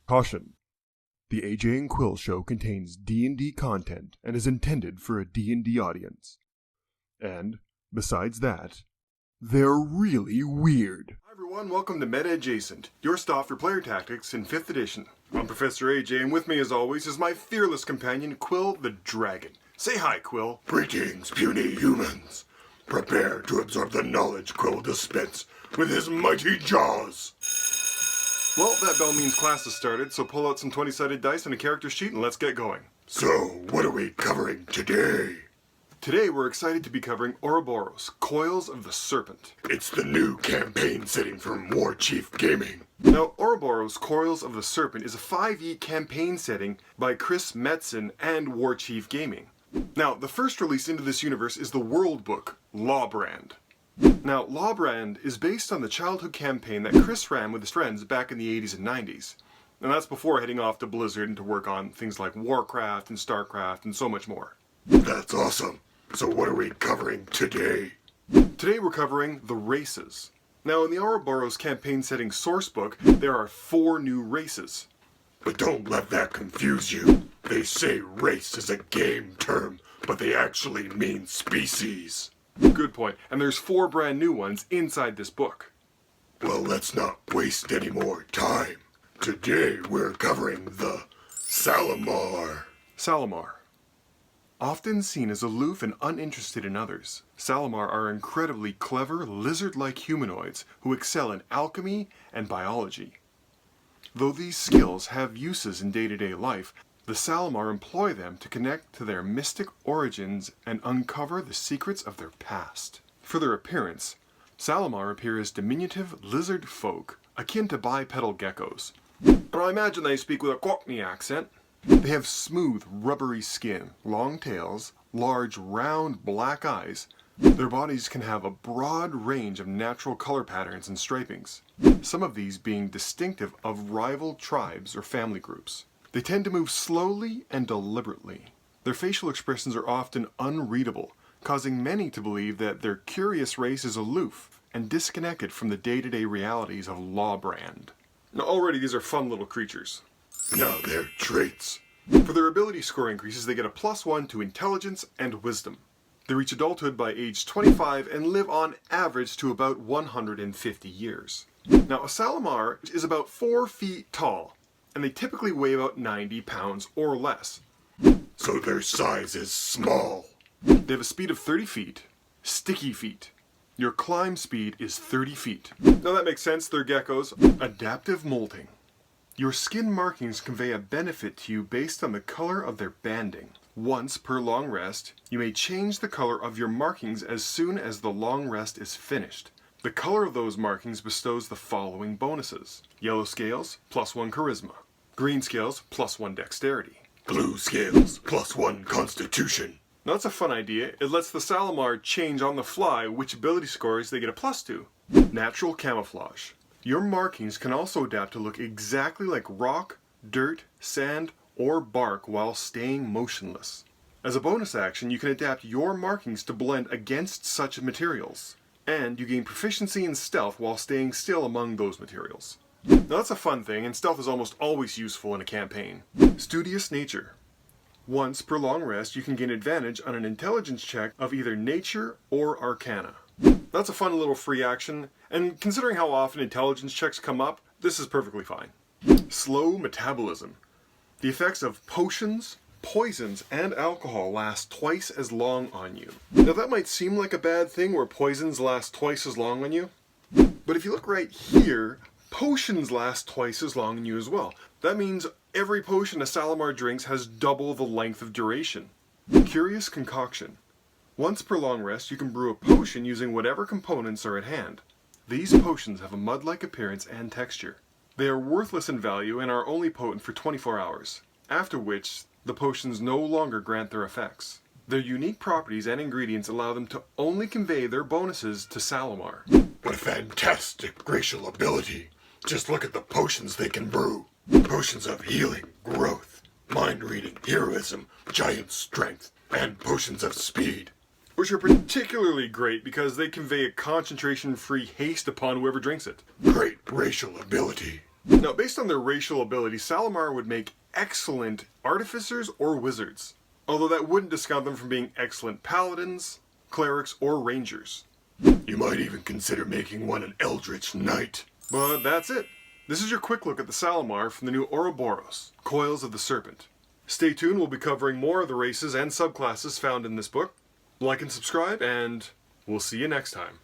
Caution. The AJ and Quill show contains D&D content and is intended for a D&D audience. And, besides that, they're really weird. Hi everyone, welcome to Meta Adjacent, your stop for player tactics in 5th edition. I'm Professor AJ, and with me as always is my fearless companion, Quill the Dragon. Say hi, Quill. Greetings, puny humans. Prepare to absorb the knowledge Quill dispense with his mighty jaws. Well, that bell means class has started, so pull out some 20-sided dice and a character sheet and let's get going. So, what are we covering today? Today we're excited to be covering Auroboros, Coils of the Serpent. It's the new campaign setting from Warchief Gaming. Now, Auroboros, Coils of the Serpent is a 5e campaign setting by Chris Metzen and Warchief Gaming. Now, the first release into this universe is the Worldbook, Lawbrand. Now, Lawbrand is based on the childhood campaign that Chris ran with his friends back in the 80s and 90s. And that's before heading off to Blizzard and to work on things like Warcraft and Starcraft and so much more. That's awesome. So what are we covering today? Today we're covering the races. Now, in the Auroboros campaign setting sourcebook, there are 4 new races. But don't let that confuse you. They say race is a game term, but they actually mean species. Good point. And there's 4 brand new ones inside this book. Well, let's not waste any more time. Today we're covering the Salomar. Salomar. Often seen as aloof and uninterested in others, Salomar are incredibly clever, lizard-like humanoids who excel in alchemy and biology. Though these skills have uses in day-to-day life, the Salomar employ them to connect to their mystic origins and uncover the secrets of their past. For their appearance, Salomar appear as diminutive lizard folk, akin to bipedal geckos. But I imagine they speak with a Cockney accent. They have smooth, rubbery skin, long tails, large, round, black eyes. Their bodies can have a broad range of natural color patterns and stripings, some of these being distinctive of rival tribes or family groups. They tend to move slowly and deliberately. Their facial expressions are often unreadable, causing many to believe that their curious race is aloof and disconnected from the day-to-day realities of Lawbrand. Now already these are fun little creatures. Now their traits. For their ability score increases, they get a +1 to intelligence and wisdom. They reach adulthood by age 25 and live on average to about 150 years. Now a Salomar is about 4 feet tall, and they typically weigh about 90 pounds or less. So their size is small. They have a speed of 30 feet, sticky feet. Your climb speed is 30 feet. Now that makes sense, they're geckos. Adaptive molting. Your skin markings convey a benefit to you based on the color of their banding. Once per long rest, you may change the color of your markings as soon as the long rest is finished. The color of those markings bestows the following bonuses. Yellow scales, +1 charisma. Green scales, +1 dexterity. Blue scales, +1 constitution. Now that's a fun idea. It lets the Salomar change on the fly which ability scores they get a +2. Natural camouflage. Your markings can also adapt to look exactly like rock, dirt, sand, or bark while staying motionless. As a bonus action, you can adapt your markings to blend against such materials, and you gain proficiency in stealth while staying still among those materials. Now that's a fun thing, and stealth is almost always useful in a campaign. Studious nature. Once per long rest, you can gain advantage on an intelligence check of either nature or arcana. That's a fun little free action, and considering how often intelligence checks come up, this is perfectly fine. Slow metabolism. The effects of potions, poisons, and alcohol last twice as long on you. Now that might seem like a bad thing where poisons last twice as long on you, but if you look right here, potions last twice as long on you as well. That means every potion a Salomar drinks has double the length of duration. Curious concoction. Once per long rest, you can brew a potion using whatever components are at hand. These potions have a mud-like appearance and texture. They are worthless in value and are only potent for 24 hours, after which the potions no longer grant their effects. Their unique properties and ingredients allow them to only convey their bonuses to Salomar. What a fantastic racial ability. Just look at the potions they can brew. Potions of healing, growth, mind-reading, heroism, giant strength, and potions of speed. Which are particularly great because they convey a concentration-free haste upon whoever drinks it. Great racial ability. Now, based on their racial ability, Salomar would make excellent artificers or wizards, although that wouldn't discount them from being excellent paladins, clerics, or rangers. You might even consider making one an eldritch knight. But that's it. This is your quick look at the Salomar from the new Auroboros, Coils of the Serpent. Stay tuned, we'll be covering more of the races and subclasses found in this book. Like and subscribe, and we'll see you next time.